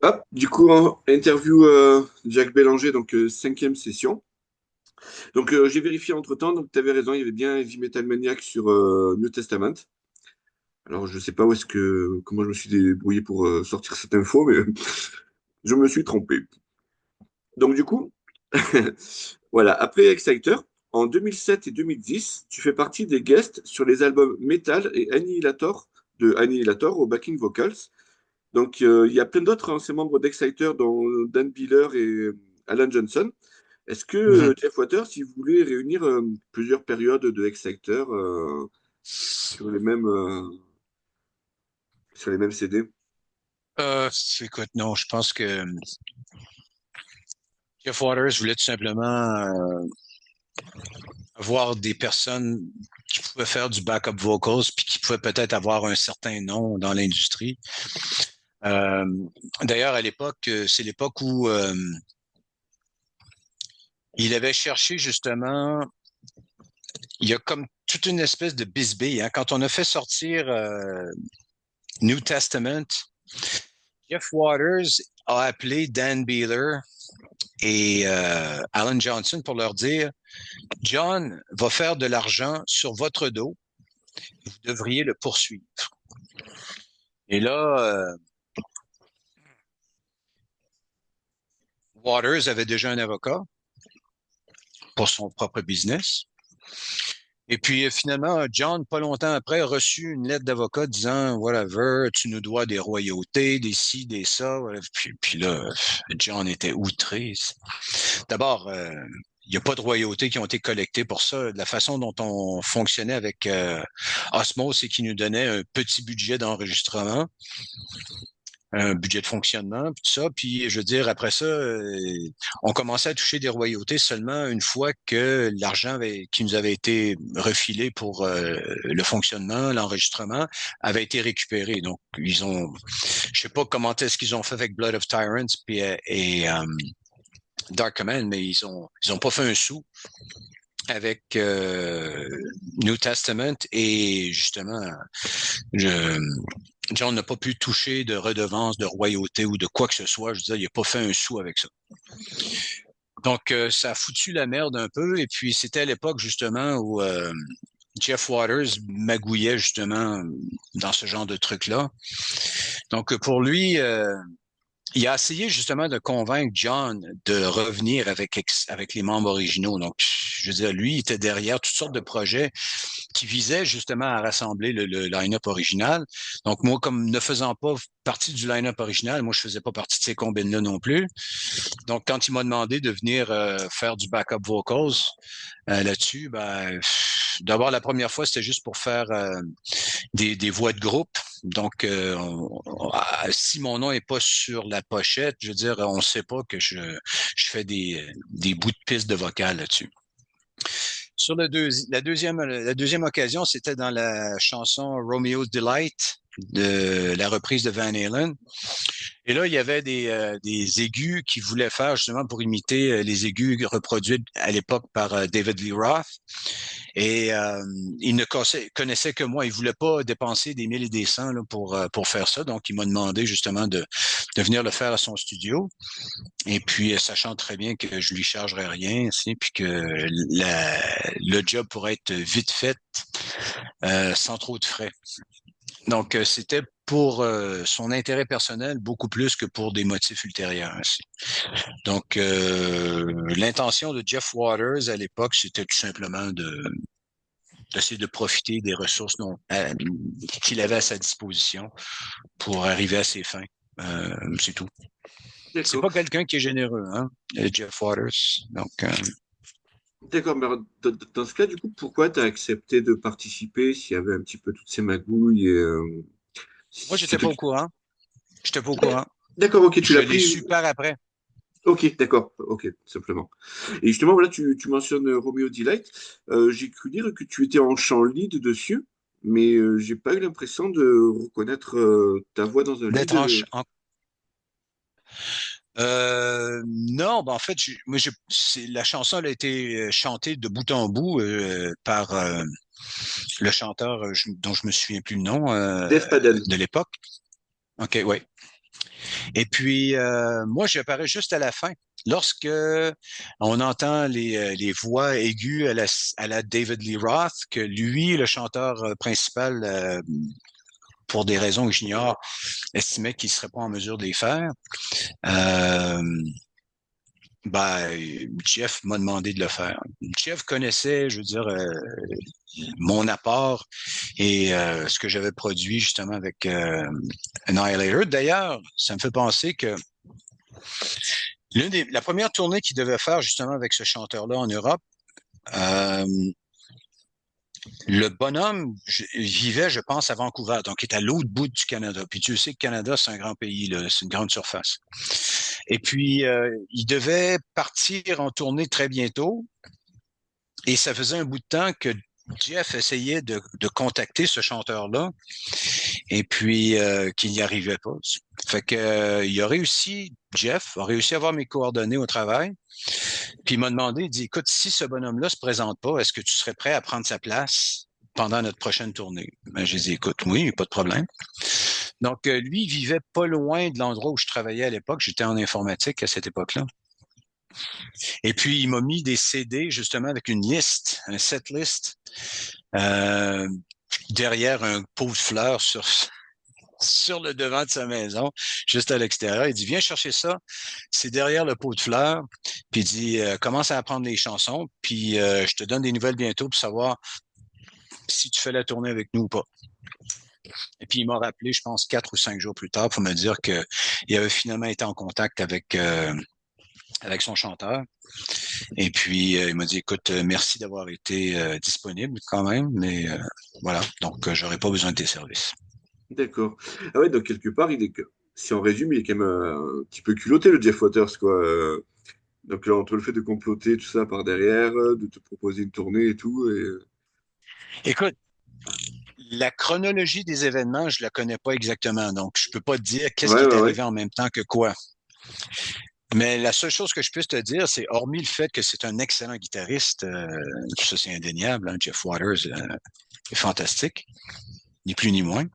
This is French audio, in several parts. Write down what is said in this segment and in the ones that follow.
Hop, du coup, interview Jacques Bélanger, donc cinquième session. Donc j'ai vérifié entre-temps, donc tu avais raison, il y avait bien Heavy Metal Maniac sur New Testament. Alors je sais pas comment je me suis débrouillé pour sortir cette info, mais je me suis trompé. Donc du coup, voilà, après Exciter, en 2007 et 2010, tu fais partie des guests sur les albums Metal et Annihilator de Annihilator au backing vocals. Donc, il y a plein d'autres anciens membres d'Exciter, dont Dan Biller et Alan Johnson. Est-ce que Mhm. Jeff Waters, il voulait réunir plusieurs périodes de Exciter sur sur les mêmes CD? Écoute, non, je pense que Jeff Waters voulait tout simplement avoir des personnes qui pouvaient faire du backup vocals puis qui pouvaient peut-être avoir un certain nom dans l'industrie. Euh, D'ailleurs, à l'époque, c'est l'époque où il avait cherché justement, il y a comme toute une espèce de bisbille, hein. Quand on a fait sortir New Testament, Jeff Waters a appelé Dan Beeler et Alan Johnson pour leur dire, John va faire de l'argent sur votre dos, vous devriez le poursuivre. Et là, Waters avait déjà un avocat pour son propre business. Et puis finalement, John, pas longtemps après, a reçu une lettre d'avocat disant, whatever, tu nous dois des royautés, des ci, des ça. Puis là, John était outré. D'abord, il n'y a pas de royautés qui ont été collectées pour ça. La façon dont on fonctionnait avec Osmose, c'est qu'il nous donnait un petit budget d'enregistrement, un budget de fonctionnement, puis tout ça. Puis, je veux dire, après ça, on commençait à toucher des royautés seulement une fois que qui nous avait été refilé pour le fonctionnement, l'enregistrement, avait été récupéré. Donc, je sais pas comment est-ce qu'ils ont fait avec Blood of Tyrants et Dark Command, mais ils ont pas fait un sou avec New Testament et justement, je, John n'a pas pu toucher de redevance, de royauté ou de quoi que ce soit. Je veux dire, il n'a pas fait un sou avec ça. Donc, ça a foutu la merde un peu. Et puis, c'était à l'époque justement où Jeff Waters magouillait justement dans ce genre de truc-là. Donc, pour lui, il a essayé justement de convaincre John de revenir avec les membres originaux. Donc, je veux dire, lui, il était derrière toutes sortes de projets qui visaient justement à rassembler le line-up original. Donc, moi, comme ne faisant pas partie du line-up original, moi, je faisais pas partie de ces combines-là non plus. Donc, quand il m'a demandé de venir faire du backup vocals là-dessus, ben, d'abord, la première fois, c'était juste pour faire des voix de groupe. Donc, si mon nom est pas sur la pochette, je veux dire, on ne sait pas que je fais des bouts de piste de vocal là-dessus. Sur la deuxième occasion, c'était dans la chanson Romeo's Delight de la reprise de Van Halen. Et là, il y avait des aigus qui voulaient faire justement pour imiter les aigus reproduits à l'époque par David Lee Roth. Et il ne connaissait que moi. Il voulait pas dépenser des mille et des cents là, pour faire ça. Donc, il m'a demandé justement de venir le faire à son studio. Et puis, sachant très bien que je lui chargerais rien, puis que le job pourrait être vite fait sans trop de frais. Donc, c'était pour son intérêt personnel beaucoup plus que pour des motifs ultérieurs. Ainsi. Donc, l'intention de Jeff Waters à l'époque, c'était tout simplement d'essayer de profiter des ressources qu'il avait à sa disposition pour arriver à ses fins. C'est tout. C'est D'accord. pas quelqu'un qui est généreux, hein, Jeff Waters. Donc, D'accord, mais alors, dans ce cas, du coup, pourquoi tu as accepté de participer s'il y avait un petit peu toutes ces magouilles moi, j'étais pas c'était... au courant. J'étais pas au courant. D'accord, ok, tu Je l'as l'ai pris. su par après. Ok, d'accord, ok, simplement. Et justement, voilà, tu mentionnes Romeo Delight. J'ai cru dire que tu étais en chant lead dessus, mais j'ai pas eu l'impression de reconnaître ta voix dans un lead. D'être non, ben en fait, la chanson elle a été chantée de bout en bout par le chanteur dont je me souviens plus le nom Dev Paden. de l'époque. OK, ouais. Et puis, moi, j'apparais juste à la fin. Lorsque on entend les voix aiguës à la David Lee Roth, que lui, le chanteur principal, pour des raisons que j'ignore, estimait qu'il serait pas en mesure de les faire, euh, ben, Jeff m'a demandé de le faire. Jeff connaissait, je veux dire, mon apport et ce que j'avais produit justement avec Annihilator. D'ailleurs, ça me fait penser que la première tournée qu'il devait faire justement avec ce chanteur-là en Europe, euh, le bonhomme vivait, je pense, à Vancouver, donc il est à l'autre bout du Canada. Puis tu sais que le Canada, c'est un grand pays, là, c'est une grande surface. Et puis, il devait partir en tournée très bientôt. Et ça faisait un bout de temps que Jeff essayait de contacter ce chanteur-là et puis qu'il n'y arrivait pas. Fait que il a réussi, Jeff a réussi à avoir mes coordonnées au travail. Puis il m'a demandé, il dit, écoute, si ce bonhomme-là se présente pas, est-ce que tu serais prêt à prendre sa place pendant notre prochaine tournée? Ben, j'ai dit, écoute, oui, pas de problème. Donc, lui, il vivait pas loin de l'endroit où je travaillais à l'époque. J'étais en informatique à cette époque-là. Et puis, il m'a mis des CD, justement, avec une liste, un set list, euh, derrière un pot de fleurs sur le devant de sa maison, juste à l'extérieur. Il dit, viens chercher ça. C'est derrière le pot de fleurs. Puis il dit, commence à apprendre les chansons. Puis je te donne des nouvelles bientôt pour savoir si tu fais la tournée avec nous ou pas. Et puis il m'a rappelé, je pense, 4 ou 5 jours plus tard pour me dire que il avait finalement été en contact avec son chanteur. Et puis il m'a dit, écoute, merci d'avoir été disponible quand même, mais voilà, donc j'aurais pas besoin de tes services. D'accord. Ah ouais, donc quelque part, si on résume, il est quand même un petit peu culotté, le Jeff Waters, quoi. Donc là, entre le fait de comploter tout ça par derrière, de te proposer une tournée et tout, Écoute, la chronologie des événements, je la connais pas exactement, donc je peux pas te dire qu'est-ce qui ouais, est ouais, ouais. arrivé en même temps que quoi. Mais la seule chose que je puisse te dire, c'est hormis le fait que c'est un excellent guitariste, ça c'est indéniable, hein, Jeff Waters est fantastique, ni plus ni moins.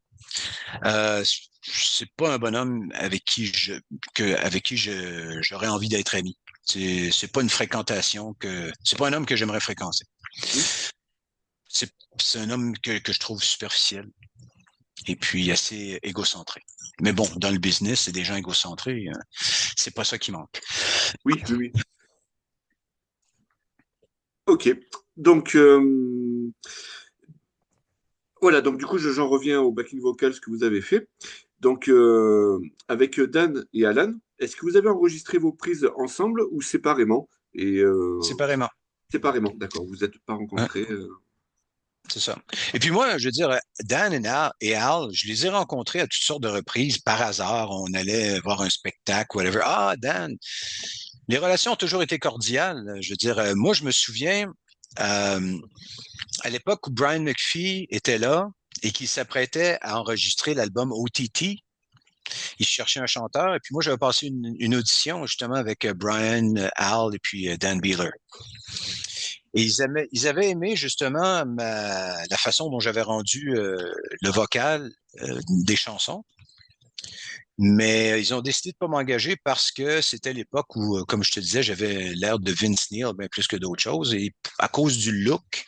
Euh, c'est pas un bonhomme avec qui j'aurais envie d'être ami. C'est pas une fréquentation c'est pas un homme que j'aimerais fréquenter. Hmm. C'est, c'est un homme que je trouve superficiel et puis assez égocentré. Mais bon, dans le business, c'est des gens égocentrés, c'est pas ça qui manque. Oui, oui, oui. Ok. Donc, voilà, donc du coup, j'en reviens au backing vocals que vous avez fait. Donc, avec Dan et Alan, est-ce que vous avez enregistré vos prises ensemble ou séparément? Et Séparément. séparément, d'accord, vous n'êtes pas Hein, rencontrés. c'est ça. Et puis moi, je veux dire, Dan et Al, je les ai rencontrés à toutes sortes de reprises par hasard. On allait voir un spectacle, whatever. Ah, Dan. Les relations ont toujours été cordiales. Je veux dire, moi, je me souviens, euh, à l'époque où Brian McPhee était là et qu'il s'apprêtait à enregistrer l'album OTT, il cherchait un chanteur. Et puis moi, j'avais passé une audition justement avec Brian, Al et puis Dan Beeler. Et ils avaient aimé justement la façon dont j'avais rendu le vocal des chansons. Mais ils ont décidé de pas m'engager parce que c'était l'époque où, comme je te disais, j'avais l'air de Vince Neil bien plus que d'autres choses. Et à cause du look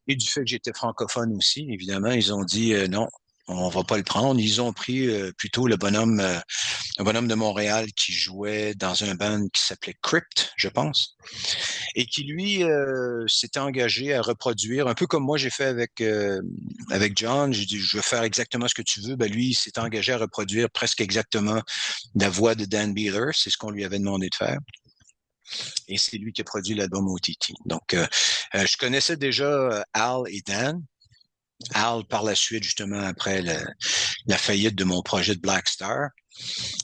et du fait que j'étais francophone aussi, évidemment, ils ont dit non, on va pas le prendre. Ils ont pris plutôt un bonhomme de Montréal qui jouait dans un band qui s'appelait Crypt, je pense, et qui lui s'était engagé à reproduire, un peu comme moi j'ai fait avec John. J'ai dit je veux faire exactement ce que tu veux. Ben lui, il s'est engagé à reproduire presque exactement la voix de Dan Beeler. C'est ce qu'on lui avait demandé de faire. Et c'est lui qui a produit l'album OTT. Donc, je connaissais déjà Al et Dan. Al, par la suite, justement, après la faillite de mon projet de Black Star.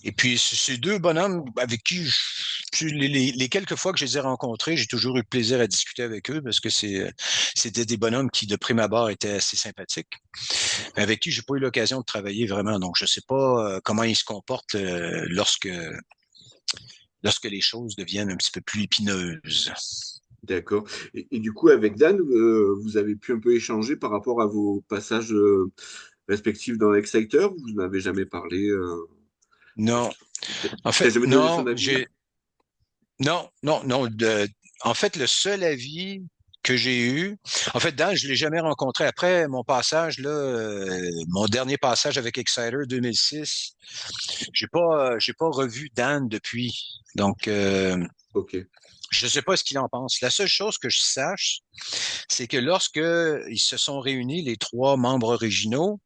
Et puis, ces deux bonhommes avec qui, les quelques fois que je les ai rencontrés, j'ai toujours eu le plaisir à discuter avec eux parce que c'était des bonhommes qui, de prime abord, étaient assez sympathiques, mais avec qui j'ai pas eu l'occasion de travailler vraiment. Donc, je sais pas comment ils se comportent lorsque les choses deviennent un petit peu plus épineuses. D'accord. Et du coup, avec Dan, vous avez pu un peu échanger par rapport à vos passages respectifs dans Exciter, vous n'avez jamais parlé. Non. En T'as fait, jamais donné son non, avis, hein? non. En fait, le seul avis que j'ai eu, en fait, Dan, je l'ai jamais rencontré. Après mon passage, là, mon dernier passage avec Exciter 2006, j'ai pas revu Dan depuis. Donc, Ok. je ne sais pas ce qu'il en pense. La seule chose que je sache, c'est que lorsque ils se sont réunis, les trois membres originaux,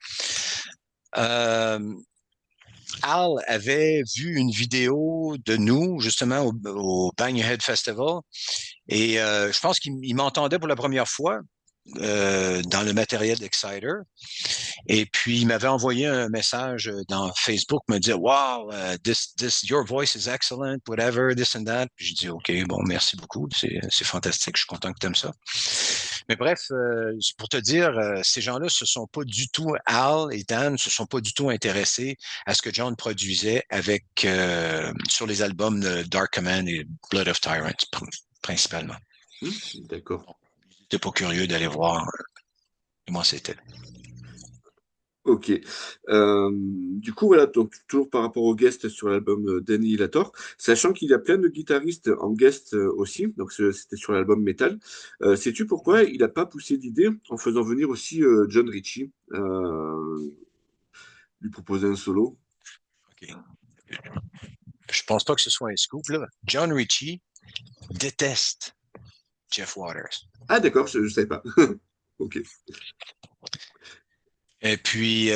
euh, Al avait vu une vidéo de nous, justement, au Bang Your Head Festival. Et je pense qu'il m'entendait pour la première fois dans le matériel d'Exciter. Et puis, il m'avait envoyé un message dans Facebook, me dire, wow, your voice is excellent, whatever, this and that. Puis j'ai dit, OK, bon, merci beaucoup, c'est fantastique, je suis content que tu aimes ça. Mais bref, c'est pour te dire, ces gens-là se sont pas du tout, Al et Dan se sont pas du tout intéressés à ce que John produisait avec sur les albums de Dark Command et Blood of Tyrants, principalement. D'accord. Ils n'étaient pas curieux d'aller voir comment c'était. Ok. Du coup, voilà, donc toujours par rapport aux guests sur l'album d'Annihilator, sachant qu'il y a plein de guitaristes en guest aussi, donc c'était sur l'album Metal. Sais-tu pourquoi il n'a pas poussé l'idée en faisant venir aussi John Ritchie, lui proposer un solo? Okay. Je pense pas que ce soit un scoop, là. John Ritchie déteste Jeff Waters. Ah, d'accord, je ne savais pas. Ok. Et puis,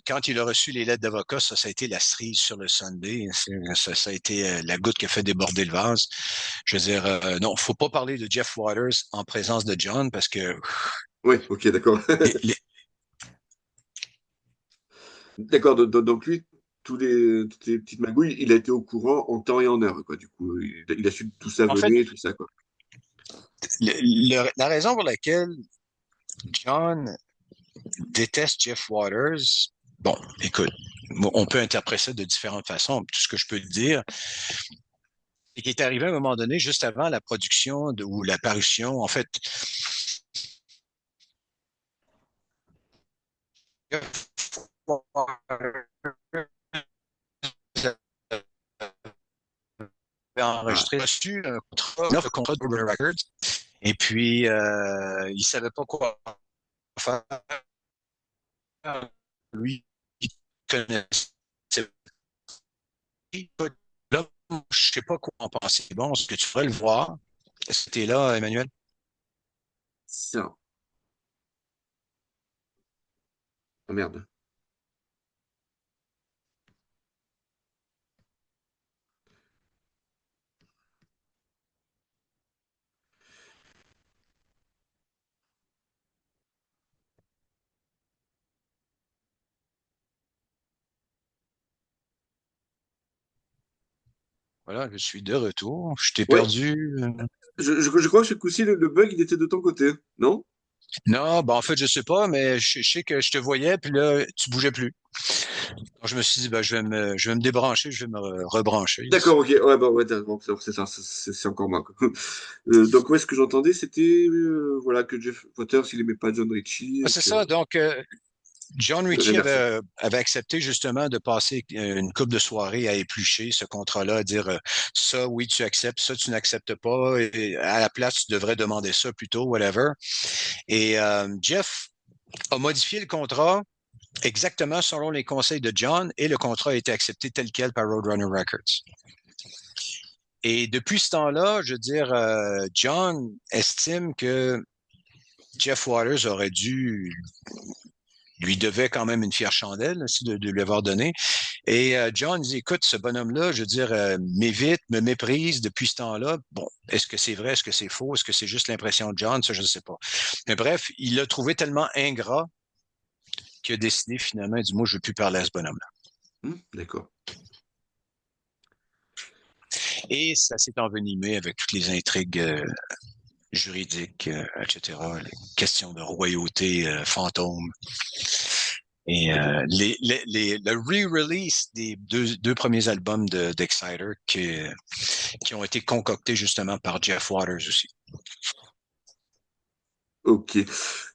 quand il a reçu les lettres d'avocat, ça a été la cerise sur le Sunday. Ça a été la goutte qui a fait déborder le vase. Je veux dire, non, faut pas parler de Jeff Waters en présence de John parce que Oui, ok, d'accord. les, D'accord, donc lui, toutes les petites magouilles, il a été au courant en temps et en heure, quoi. Du coup, il a su tout ça en fait, venait, tout ça, quoi. la raison pour laquelle John déteste Jeff Waters, bon, écoute, on peut interpréter ça de différentes façons. Tout ce que je peux te dire, c'est qu'il est arrivé à un moment donné, juste avant la production ou la parution, en fait, enregistré, reçu un contrat de Burner Records, et puis il savait pas quoi faire. Lui, il connaissait là, je sais pas quoi en penser. Bon, est-ce que tu ferais le voir? Est-ce que tu es là, Emmanuel? Ça. Ah, merde. Voilà, je suis de retour. Je t'ai Ouais, perdu. je crois que ce coup-ci, le bug, il était de ton côté, non? Non, ben en fait, je sais pas, mais je sais que je te voyais, puis là, tu bougeais plus. Donc, je me suis dit, ben, je vais me débrancher, je vais me rebrancher ici. D'accord, ok. Ouais, bah, ouais, d'accord, c'est ça, c'est encore moi, quoi. Donc, ouais, ce que j'entendais, c'était voilà, que Jeff Waters, il aimait pas John Ritchie Ah, et c'est que ça. Donc, John Ritchie l'inverse. avait accepté justement de passer une couple de soirées à éplucher ce contrat-là, à dire ça, oui, tu acceptes, ça, tu n'acceptes pas, et à la place, tu devrais demander ça plutôt, whatever. Et Jeff a modifié le contrat exactement selon les conseils de John et le contrat a été accepté tel quel par Roadrunner Records. Et depuis ce temps-là, je veux dire, John estime que Jeff Waters aurait dû lui devait quand même une fière chandelle de lui avoir donné. Et John dit, écoute, ce bonhomme-là, je veux dire, m'évite, me méprise depuis ce temps-là. Bon, est-ce que c'est vrai, est-ce que c'est faux, est-ce que c'est juste l'impression de John, ça, je ne sais pas. Mais bref, il l'a trouvé tellement ingrat qu'il a décidé finalement, il dit, moi, je ne veux plus parler à ce bonhomme-là. D'accord. Et ça s'est envenimé avec toutes les intrigues juridiques, etc., les questions de royauté fantôme. Et le re-release des deux premiers albums d'Exciter qui ont été concoctés justement par Jeff Waters aussi. Ok.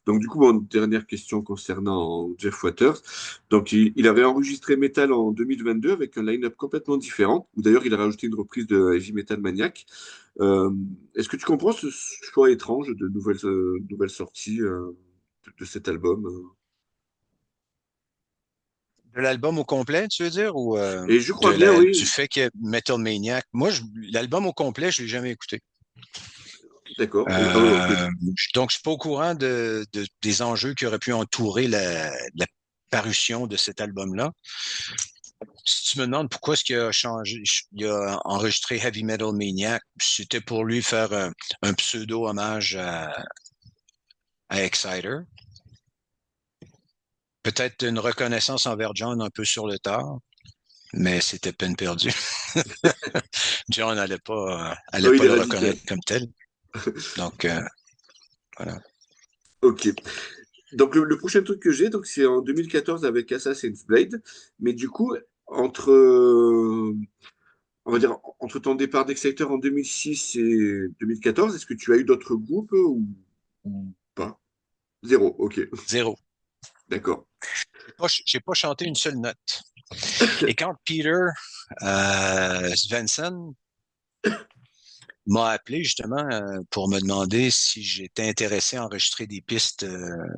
Donc, du coup, dernière question concernant Jeff Waters. Donc, il avait enregistré Metal en 2022 avec un line-up complètement différent, où d'ailleurs, il a rajouté une reprise de Heavy Metal Maniac. Euh, Est-ce que tu comprends ce choix étrange de nouvelles sorties de cet album? De l'album au complet, tu veux dire, ou Et je crois bien, du oui, fait que Metal Maniac, moi, l'album au complet, je l'ai jamais écouté. d'accord. Ok. Donc, je suis pas au courant des enjeux qui auraient pu entourer la parution de cet album-là. Si tu me demandes pourquoi est-ce qu'il a changé, il a enregistré Heavy Metal Maniac, c'était pour lui faire un pseudo hommage à Exciter. Peut-être une reconnaissance envers John un peu sur le tard, mais c'était peine perdue. John allait Il pas est le radical. reconnaître comme tel. Donc, voilà. Ok. Donc, le prochain truc que j'ai, donc c'est en 2014 avec Assassin's Blade. Mais du coup, entre, on va dire, entre ton départ d'Exciter en 2006 et 2014, est-ce que tu as eu d'autres groupes ou pas? Zéro, ok. Zéro. D'accord. J'ai pas chanté une seule note. Et quand Peter Svensson m'a appelé justement pour me demander si j'étais intéressé à enregistrer des pistes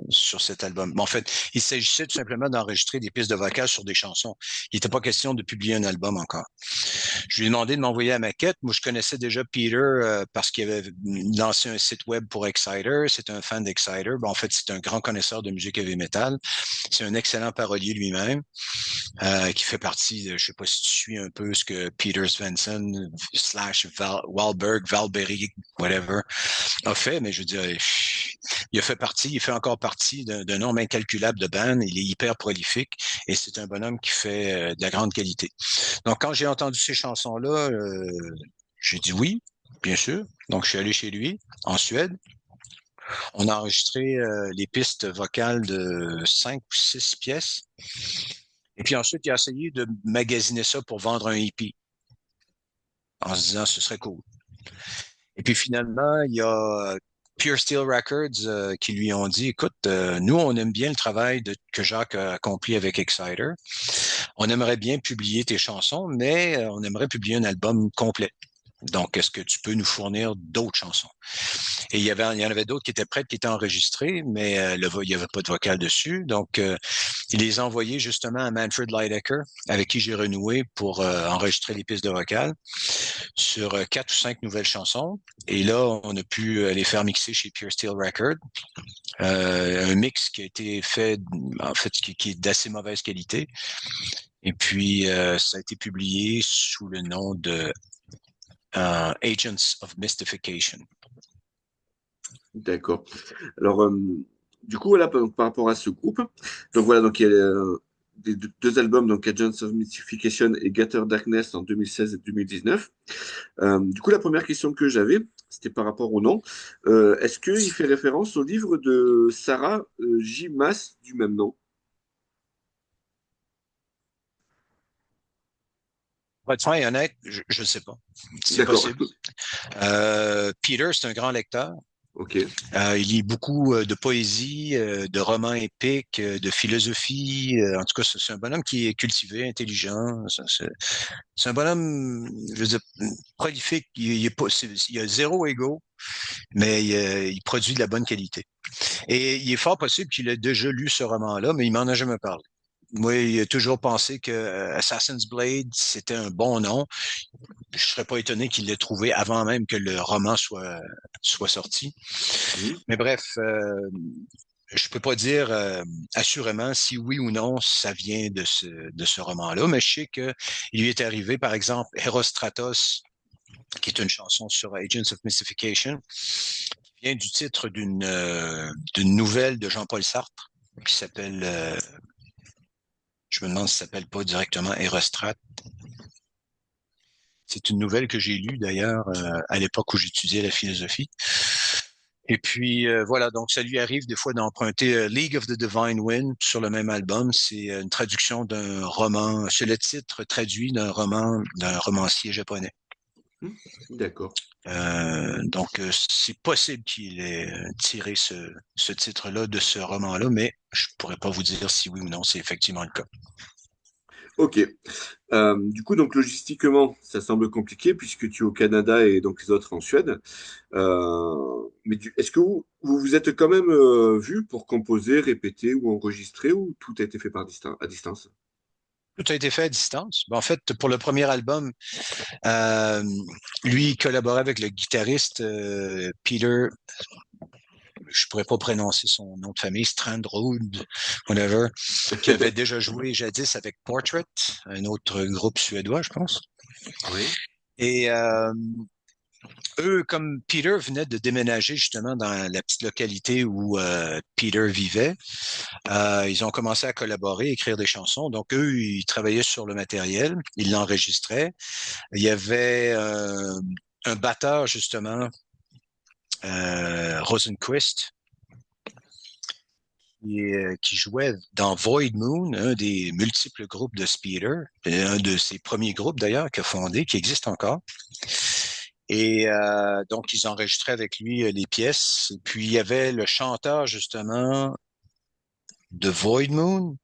sur cet album. En fait, il s'agissait tout simplement d'enregistrer des pistes de vocales sur des chansons. Il n'était pas question de publier un album encore. Je lui ai demandé de m'envoyer la maquette. Moi, je connaissais déjà Peter parce qu'il avait lancé un site web pour Exciter. C'est un fan d'Exciter. En fait, c'est un grand connaisseur de musique heavy metal. C'est un excellent parolier lui-même qui fait partie de, je sais pas si tu suis un peu ce que Peter Svensson slash Wahlberg, Valberry, whatever, a fait, mais je veux dire, il fait encore partie d'un nombre incalculable de bands. Il est hyper prolifique et c'est un bonhomme qui fait de la grande qualité. Donc, quand j'ai entendu ces chansons-là, j'ai dit oui, bien sûr. Donc, je suis allé chez lui, en Suède. On a enregistré les pistes vocales de 5 ou 6 pièces. Et puis ensuite, il a essayé de magasiner ça pour vendre un EP en se disant ce serait cool. Et puis finalement, il y a Pure Steel Records qui lui ont dit, écoute, nous, on aime bien le travail que Jacques a accompli avec Exciter. On aimerait bien publier tes chansons, mais on aimerait publier un album complet. Donc, est-ce que tu peux nous fournir d'autres chansons? Et il y en avait d'autres qui étaient prêtes, qui étaient enregistrées, mais il n'y avait pas de vocal dessus. Donc, il les a envoyés justement à Manfred Lidecker, avec qui j'ai renoué pour enregistrer les pistes de vocal sur 4 ou 5 nouvelles chansons. Et là, on a pu les faire mixer chez Pure Steel Records. Un mix qui a été fait, en fait, qui est d'assez mauvaise qualité. Et puis, ça a été publié sous le nom de Agents of Mystification. D'accord. Alors, du coup, voilà, par rapport à ce groupe, donc voilà, donc il y a des deux albums, donc Agents of Mystification et Gather Darkness en 2016 et 2019. Du coup, la première question que j'avais, c'était par rapport au nom. Est-ce qu'il fait référence au livre de Sarah J. Maas du même nom? Pour être franc et honnête, je ne sais pas. C'est D'accord. possible. Peter, c'est un grand lecteur. Ok. Il lit beaucoup de poésie, de romans épiques, de philosophie. En tout cas, c'est un bonhomme qui est cultivé, intelligent. C'est un bonhomme, je veux dire, prolifique. Il a zéro ego, mais il produit de la bonne qualité. Et il est fort possible qu'il ait déjà lu ce roman-là, mais il m'en a jamais parlé. Moi, il a toujours pensé que Assassin's Blade, c'était un bon nom. Je serais pas étonné qu'il l'ait trouvé avant même que le roman soit sorti. Mhm. Mais bref, je peux pas dire assurément si oui ou non ça vient de ce roman-là, mais je sais que il lui est arrivé, par exemple, Herostratos, qui est une chanson sur Agents of Mystification, qui vient du titre d'une nouvelle de Jean-Paul Sartre qui s'appelle, je me demande si ça s'appelle pas directement Hérostrat. C'est une nouvelle que j'ai lue d'ailleurs à l'époque où j'étudiais la philosophie. Et puis voilà, donc ça lui arrive des fois d'emprunter League of the Divine Wind sur le même album. C'est une traduction d'un roman, c'est le titre traduit d'un roman d'un romancier japonais. D'accord. Donc, c'est possible qu'il ait tiré ce titre-là de ce roman-là, mais je pourrais pas vous dire si oui ou non c'est effectivement le cas. Ok. Du coup, donc logistiquement, ça semble compliqué puisque tu es au Canada et donc les autres en Suède. Mais est-ce que vous vous êtes quand même vu pour composer, répéter ou enregistrer ou tout a été fait à distance? Tout a été fait à distance. En fait, pour le premier album, euh, lui, il collaborait avec le guitariste Peter, je pourrais pas prononcer son nom de famille, Strandrud, whatever, qui avait déjà joué jadis avec Portrait, un autre groupe suédois, je pense. Oui. Et eux, comme Peter venait de déménager justement dans la petite localité où Peter vivait, ils ont commencé à collaborer, écrire des chansons. Donc eux, ils travaillaient sur le matériel, ils l'enregistraient. Il y avait un batteur justement, Rosenquist, qui jouait dans Void Moon, un des multiples groupes de Speeder, un de ses premiers groupes d'ailleurs qu'il a fondé, qui existe encore. Et donc, ils enregistraient avec lui les pièces. Et puis, il y avait le chanteur, justement, de Void Moon,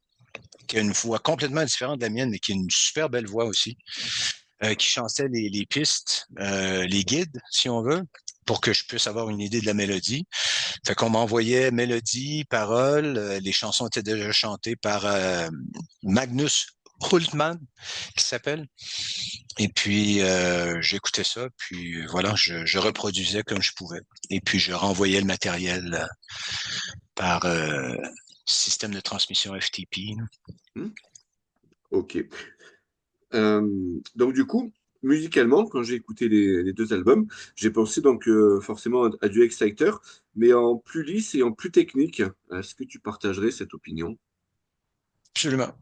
qui a une voix complètement différente de la mienne, mais qui a une super belle voix aussi, qui chantait les pistes, les guides, si on veut, pour que je puisse avoir une idée de la mélodie. Fait qu'on m'envoyait mélodie, paroles. Les chansons étaient déjà chantées par Magnus Hultmann, qui s'appelle. Et puis, j'écoutais ça, puis voilà, je reproduisais comme je pouvais. Et puis, je renvoyais le matériel par système de transmission FTP. Hmm. Ok. Donc du coup, musicalement, quand j'ai écouté les deux albums, j'ai pensé donc forcément à du Exciter, mais en plus lisse et en plus technique. Est-ce que tu partagerais cette opinion? Absolument.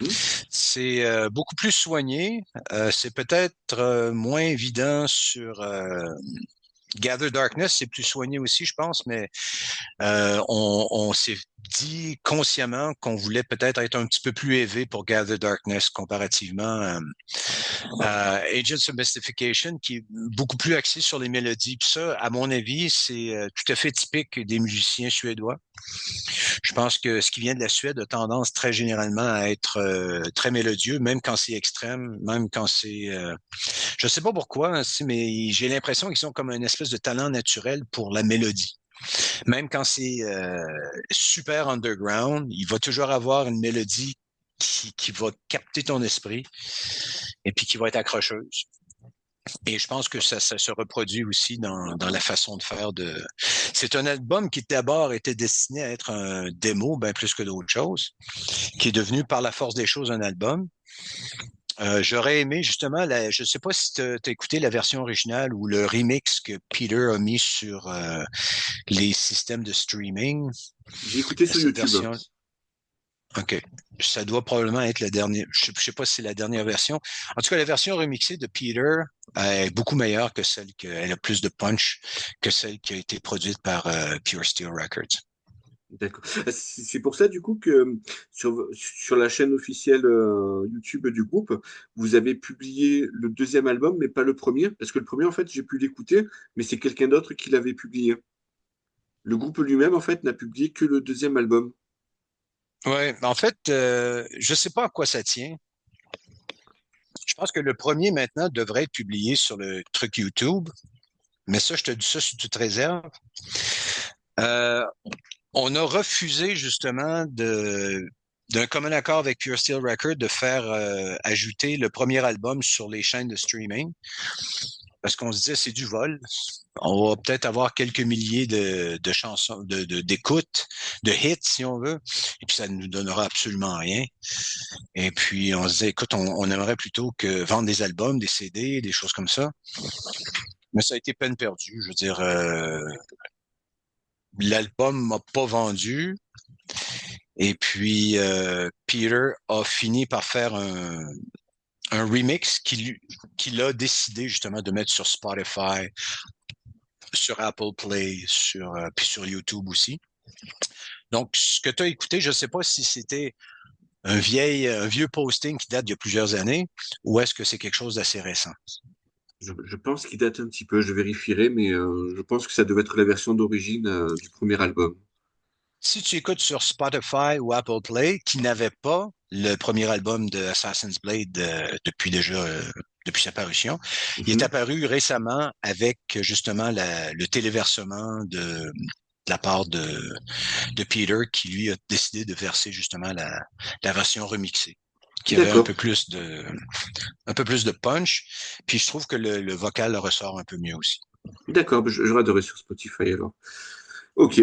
Hmm. C'est beaucoup plus soigné. C'est peut-être moins évident sur Gather Darkness. C'est plus soigné aussi, je pense, mais on s'est dit consciemment qu'on voulait peut-être être un petit peu plus élevé pour Gather Darkness comparativement Agents of Mystification, qui est beaucoup plus axé sur les mélodies. Puis ça, à mon avis, c'est tout à fait typique des musiciens suédois. Je pense que ce qui vient de la Suède a tendance très généralement à être très mélodieux, même quand c'est extrême, même quand c'est... je sais pas pourquoi, hein, mais j'ai l'impression qu'ils ont comme une espèce de talent naturel pour la mélodie. Même quand c'est super underground, il va toujours avoir une mélodie qui va capter ton esprit et puis qui va être accrocheuse. Et je pense que ça se reproduit aussi dans la façon de faire de... C'est un album qui d'abord était destiné à être un démo, bien plus que d'autres choses, qui est devenu par la force des choses un album. J'aurais aimé justement, je ne sais pas si tu as écouté la version originale ou le remix que Peter a mis sur les systèmes de streaming. J'ai écouté sur Cette YouTube. version, OK. Ça doit probablement être la dernière. Je sais pas si c'est la dernière version. En tout cas, la version remixée de Peter est beaucoup meilleure que celle elle a plus de punch que celle qui a été produite par Pure Steel Records. D'accord. C'est pour ça, du coup, que sur la chaîne officielle YouTube du groupe, vous avez publié le deuxième album, mais pas le premier. Parce que le premier, en fait, j'ai pu l'écouter, mais c'est quelqu'un d'autre qui l'avait publié. Le groupe lui-même, en fait, n'a publié que le deuxième album. Ouais, en fait, je sais pas à quoi ça tient. Je pense que le premier maintenant devrait être publié sur le truc YouTube, mais ça, je te dis ça sous toute réserve. Euh, on a refusé justement d'un commun accord avec Pure Steel Records de faire ajouter le premier album sur les chaînes de streaming parce qu'on se disait c'est du vol. On va peut-être avoir quelques milliers de chansons, d'écoutes, de hits si on veut, et puis ça ne nous donnera absolument rien. Et puis on se disait écoute, on aimerait plutôt que vendre des albums, des CD, des choses comme ça. Mais ça a été peine perdue. Je veux dire, l'album m'a pas vendu. Et puis, Peter a fini par faire un remix qu'il a décidé justement de mettre sur Spotify, sur Apple Play, puis sur YouTube aussi. Donc, ce que tu as écouté, je ne sais pas si c'était un vieux posting qui date d'il y a plusieurs années ou est-ce que c'est quelque chose d'assez récent. Je pense qu'il date un petit peu, je vérifierai, mais je pense que ça devait être la version d'origine du premier album. Si tu écoutes sur Spotify ou Apple Play, qui n'avait pas le premier album de Assassin's Blade depuis sa parution, il est Mhm. apparu récemment avec justement le téléversement de la part de Peter qui lui a décidé de verser justement la version remixée qui avait D'accord, un peu plus de punch. Puis je trouve que le vocal le ressort un peu mieux aussi. d'accord, je regarderai sur Spotify alors. Ok.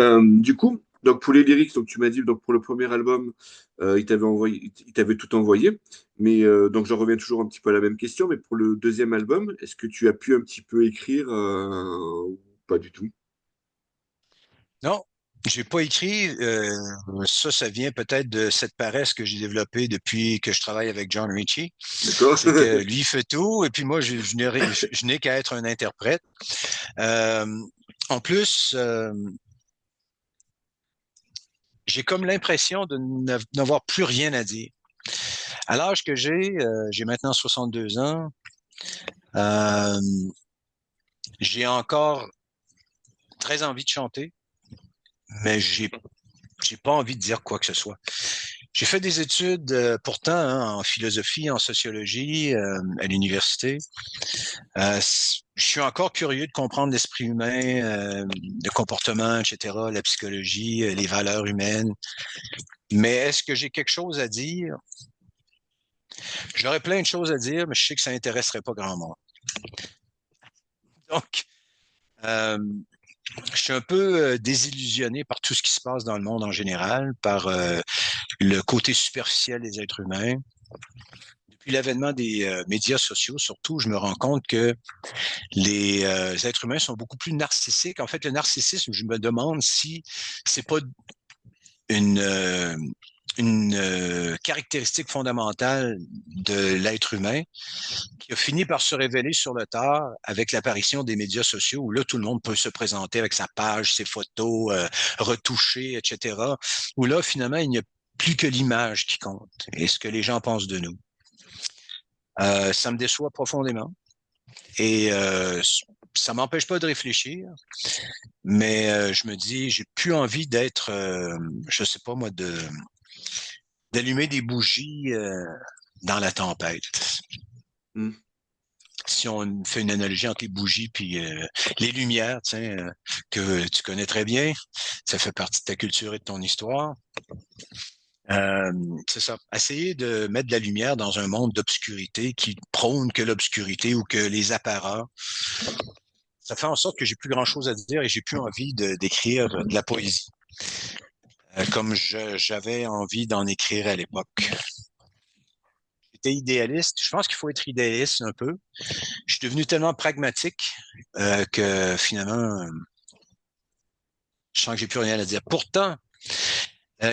Du coup, donc pour les lyrics, donc tu m'as dit donc pour le premier album, il t'avait tout envoyé, mais donc j'en reviens toujours un petit peu à la même question, mais pour le deuxième album, est-ce que tu as pu un petit peu écrire ou pas du tout? Non, j'ai pas écrit. Ça vient peut-être de cette paresse que j'ai développée depuis que je travaille avec John Ritchie. D'accord? C'est que lui il fait tout et puis moi je n'ai qu'à être un interprète. Euh, En plus, j'ai comme l'impression de n'avoir plus rien à dire. À l'âge que j'ai maintenant 62 ans. Euh, j'ai encore très envie de chanter, mais j'ai pas envie de dire quoi que ce soit. J'ai fait des études pourtant hein, en philosophie, en sociologie à l'université. Je suis encore curieux de comprendre l'esprit humain, le comportement, etc., la psychologie, les valeurs humaines. Mais est-ce que j'ai quelque chose à dire? J'aurais plein de choses à dire, mais je sais que ça intéresserait pas grand monde. Donc, euh, je suis un peu désillusionné par tout ce qui se passe dans le monde en général, par le côté superficiel des êtres humains. Depuis l'avènement des médias sociaux, surtout, je me rends compte que les êtres humains sont beaucoup plus narcissiques. En fait, le narcissisme, je me demande si c'est pas une, euh, une caractéristique fondamentale de l'être humain qui a fini par se révéler sur le tard avec l'apparition des médias sociaux où là, tout le monde peut se présenter avec sa page, ses photos retouchées, etc. Où là, finalement, il n'y a plus que l'image qui compte et ce que les gens pensent de nous. Ça me déçoit profondément et ça m'empêche pas de réfléchir, mais je me dis, j'ai plus envie d'être, je sais pas moi, d'allumer des bougies dans la tempête. Hmm. Si on fait une analogie entre les bougies puis les lumières, tiens, que tu connais très bien, ça fait partie de ta culture et de ton histoire. Euh, c'est ça. Essayer de mettre de la lumière dans un monde d'obscurité qui prône que l'obscurité ou que les apparats. Ça fait en sorte que j'ai plus grand-chose à dire et j'ai plus envie d'écrire de la poésie comme j'avais envie d'en écrire à l'époque. J'étais idéaliste. Je pense qu'il faut être idéaliste un peu. Je suis devenu tellement pragmatique que finalement, je sens que j'ai plus rien à dire. Pourtant,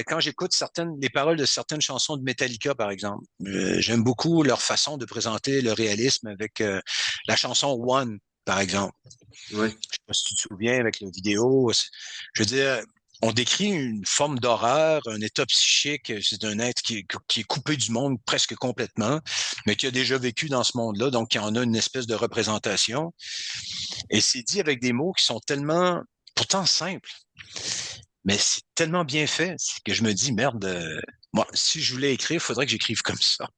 quand j'écoute les paroles de certaines chansons de Metallica, par exemple, j'aime beaucoup leur façon de présenter le réalisme avec la chanson One, par exemple. Ouais. Je sais pas si tu te souviens avec la vidéo. Je veux dire, on décrit une forme d'horreur, un état psychique. C'est un être qui est coupé du monde presque complètement, mais qui a déjà vécu dans ce monde-là, donc qui en a une espèce de représentation. Et c'est dit avec des mots qui sont tellement, pourtant simples, mais c'est tellement bien fait c'est que je me dis, merde, moi, si je voulais écrire, il faudrait que j'écrive comme ça.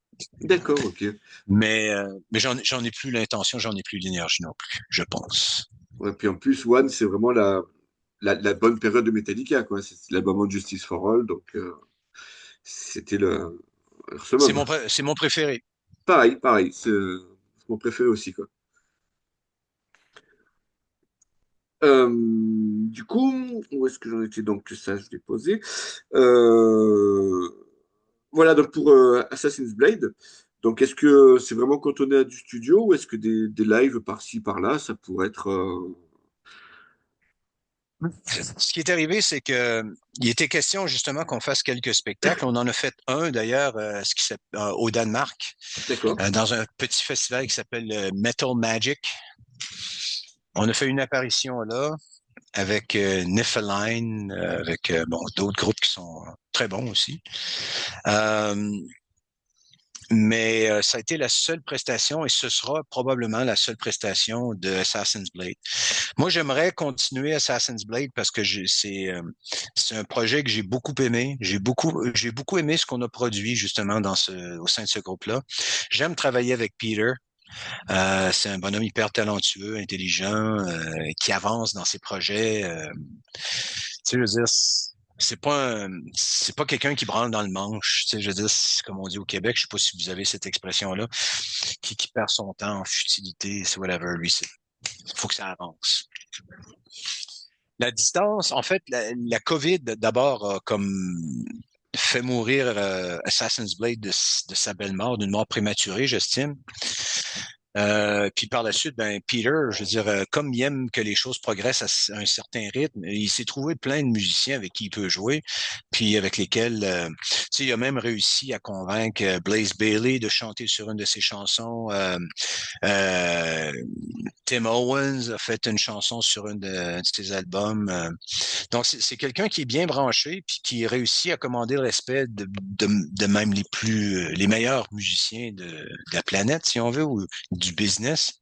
D'accord, ok. Mais j'en ai plus l'intention, j'en ai plus l'énergie non plus, je pense. Ouais, puis en plus, One, c'est vraiment la bonne période de Metallica, quoi. C'est l'album de Justice for All, donc c'était le summum. C'est mon préféré. Pareil, pareil, c'est mon préféré aussi, quoi. Du coup, où est-ce que j'en étais? Donc, ça, je l'ai posé. Euh, voilà, donc pour Assassin's Blade, donc est-ce que c'est vraiment cantonné à du studio ou est-ce que des lives par-ci, par-là, ça pourrait être... Ce qui est arrivé, c'est que il était question justement qu'on fasse quelques spectacles. On en a fait un d'ailleurs, au Danemark, D'accord. dans un petit festival qui s'appelle Metal Magic. On a fait une apparition là avec Niflheim, avec bon, d'autres groupes qui sont très bons aussi. Euh, Mais ça a été la seule prestation et ce sera probablement la seule prestation de Assassin's Blade. Moi, j'aimerais continuer Assassin's Blade parce que c'est un projet que j'ai beaucoup aimé. J'ai beaucoup aimé ce qu'on a produit justement au sein de ce groupe-là. J'aime travailler avec Peter. C'est un bonhomme hyper talentueux, intelligent, qui avance dans ses projets. Tu sais, je veux dire, c'est pas quelqu'un qui branle dans le manche. Tu sais, je veux dire, comme on dit au Québec, je sais pas si vous avez cette expression-là, qui perd son temps en futilité, c'est whatever. Lui, faut que ça avance. La distance, en fait, la COVID d'abord a comme fait mourir Assassin's Blade de sa belle mort, d'une mort prématurée, j'estime. Puis par la suite, ben Peter, je veux dire, comme il aime que les choses progressent à un certain rythme, il s'est trouvé plein de musiciens avec qui il peut jouer, puis avec lesquels, tu sais, il a même réussi à convaincre Blaze Bayley de chanter sur une de ses chansons. Euh, Tim Owens a fait une chanson sur de ses albums. Donc c'est quelqu'un qui est bien branché, puis qui réussit à commander le respect de même les meilleurs musiciens de la planète, si on veut, ou du business.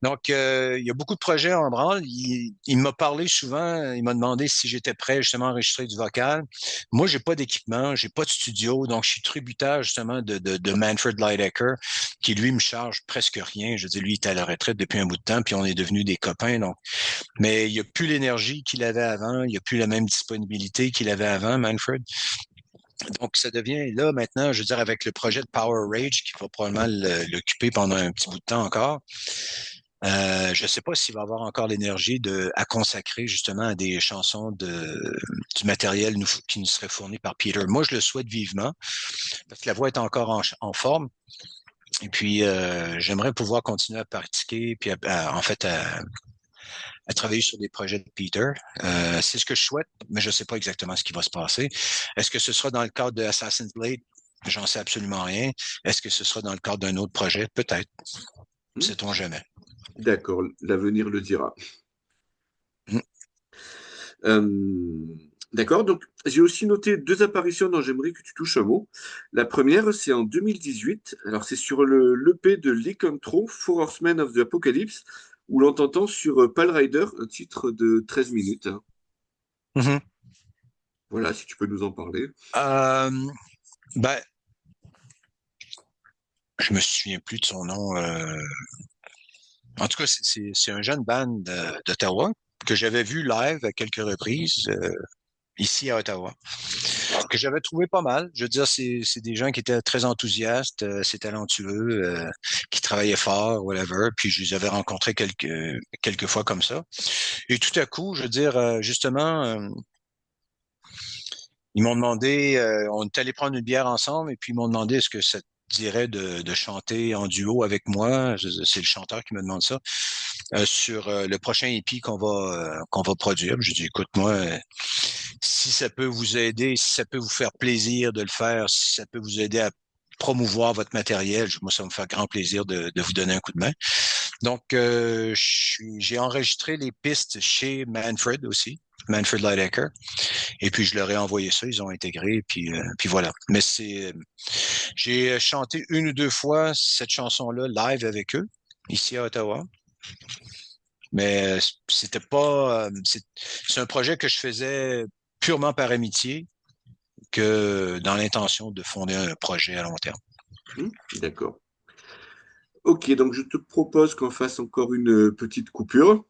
Donc, il y a beaucoup de projets en branle. Il m'a parlé souvent, il m'a demandé si j'étais prêt justement à enregistrer du vocal. Moi, j'ai pas d'équipement, j'ai pas de studio, donc je suis tributaire justement de Manfred Lidecker, qui lui me charge presque rien. Je veux dire, lui, il est à la retraite depuis un bout de temps, puis on est devenus des copains. Donc, mais il n'y a plus l'énergie qu'il avait avant, il n'y a plus la même disponibilité qu'il avait avant, Manfred. Donc, ça devient là maintenant, je veux dire, avec le projet de Power Rage qui va probablement l'occuper pendant un petit bout de temps encore. Je ne sais pas s'il va avoir encore l'énergie à consacrer justement à des chansons du matériel qui nous serait fourni par Peter. Moi, je le souhaite vivement parce que la voix est encore en forme. Et puis, j'aimerais pouvoir continuer à pratiquer, puis en fait, à travailler sur des projets de Peter. C'est ce que je souhaite, mais je ne sais pas exactement ce qui va se passer. Est-ce que ce sera dans le cadre de Assassin's Blade? J'en sais absolument rien. Est-ce que ce sera dans le cadre d'un autre projet? Peut-être. Hmm. Sait-on jamais. D'accord, l'avenir le dira. Mm. Euh, d'accord, donc j'ai aussi noté deux apparitions dont j'aimerais que tu touches un mot. La première, c'est en 2018. Alors, c'est sur l'EP de Lycanthro, Four Horsemen of the Apocalypse, où l'on t'entend sur Pal Rider, un titre de 13 minutes, hein. Mhm. Voilà, si tu peux nous en parler. Euh, ben, je me souviens plus de son nom. En tout cas, c'est un jeune band d'Ottawa que j'avais vu live à quelques reprises ici à Ottawa, que j'avais trouvé pas mal. Je veux dire, c'est des gens qui étaient très enthousiastes, c'est talentueux, qui travaillaient fort, whatever. Puis je les avais rencontrés quelques fois comme ça. Et tout à coup, je veux dire, justement, ils m'ont demandé, on est allé prendre une bière ensemble, et puis ils m'ont demandé est-ce que ça te dirait de chanter en duo avec moi. C'est le chanteur qui me demande ça sur le prochain EP qu'on va produire. Je dis, écoute, moi, si ça peut vous aider, si ça peut vous faire plaisir de le faire, si ça peut vous aider à promouvoir votre matériel, moi, ça va me faire grand plaisir de vous donner un coup de main. Donc, j'ai enregistré les pistes chez Manfred aussi, Manfred Lidecker, et puis je leur ai envoyé ça, ils ont intégré, puis voilà. Mais j'ai chanté une ou deux fois cette chanson-là live avec eux, ici à Ottawa. Mais c'était pas, c'est un projet que je faisais purement par amitié que dans l'intention de fonder un projet à long terme. D'accord. Ok, donc je te propose qu'on fasse encore une petite coupure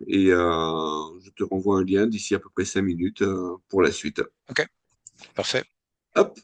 et je te renvoie un lien d'ici à peu près 5 minutes pour la suite. OK, parfait. Hop.